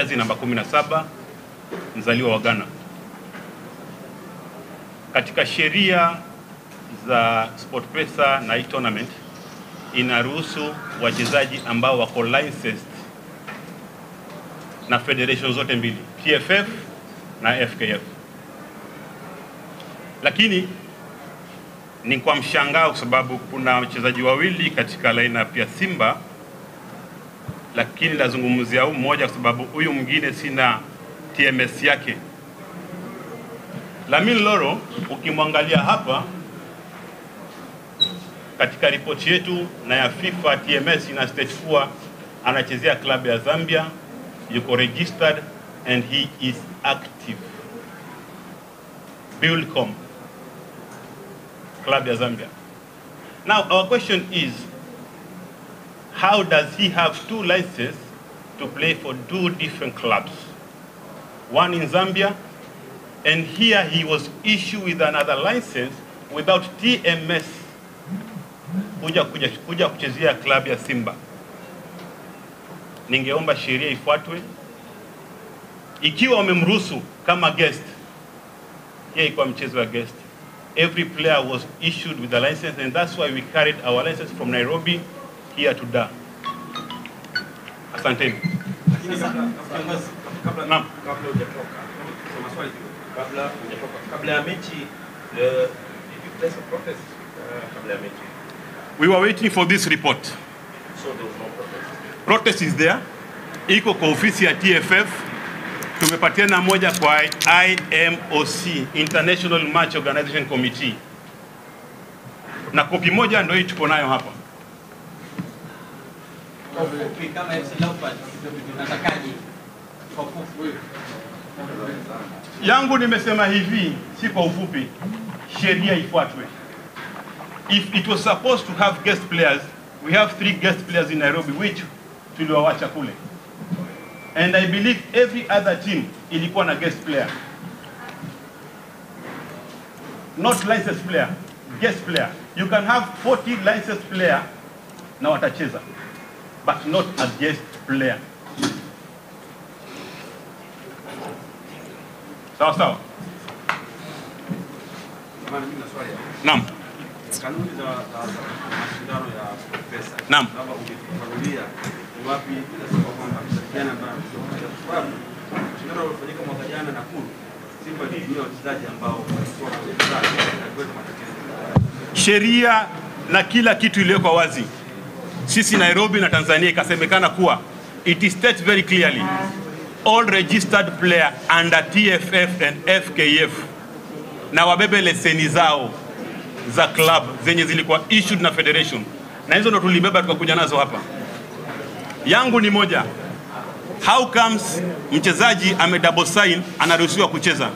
jersey namba 17, mzaliwa wa Ghana. Katika sheria za SportPesa na hii tournament inaruhusu wachezaji ambao wako licensed na federation zote mbili, TFF na FKF. Lakini ni kwa mshangao kwa sababu kuna wachezaji wawili katika lineup ya Simba, lakini lazungumzia huyu mmoja kwa sababu huyu mwingine sina TMS yake. Lamine Loro ukimwangalia hapa katika ripoti yetu na ya FIFA, TMS ina state kuwa anachezea klabu ya Zambia, yuko registered and he is active. Buildcom, club ya Zambia. Now our question is, how does he have two licenses to play for two different clubs? One in Zambia, and here he was issued with another license without TMS kuja kuchezea klabu ya Simba. Ningeomba sheria ifuatwe. Ikiwa wamemruhusu kama guest, yeye kwa mchezo wa guest, every player was issued with a license, and that's why we carried our license from Nairobi here to Dar. Asante. Kabla ya mechi, did you place a protest kabla ya mechi? We were waiting for this report. So there was no protest? Protest is there. Iko kwa ofisi ya TFF. Tumepatiana moja kwa IMOC, International Match Organization Committee. Na kopi moja ndio hii tuko nayo hapa. Kama FC Leopards tunatakaje? Kwa ufupi. Yangu nimesema hivi, si kwa ufupi. Sheria ifuatwe. If it was supposed to have guest players, we have 3 guest players in Nairobi which tuliwawacha kule. And I believe every other team ilikuwa na guest player. Not licensed player, guest player. You can have 40 licensed player na watacheza, but not a guest player. Sawa sawa? Naam. Kanuni za mashindano ya SportPesa. Naam. Labda ungetufafanulia ni wapi inasema kwamba mshirikiana na mashindano yalifanyika mwaka jana na kuru Simba ni wachezaji ambao walikuwa wachezaji na kuweza matatizo. Sheria na kila kitu iliyoko wazi. Sisi Nairobi na Tanzania ikasemekana kuwa it is stated very clearly, all registered player under TFF and FKF na wabebe leseni zao za club zenye zilikuwa issued na federation, na hizo ndo tulibeba tukakuja nazo hapa. Yangu ni moja, how comes mchezaji ame double sign anaruhusiwa kucheza?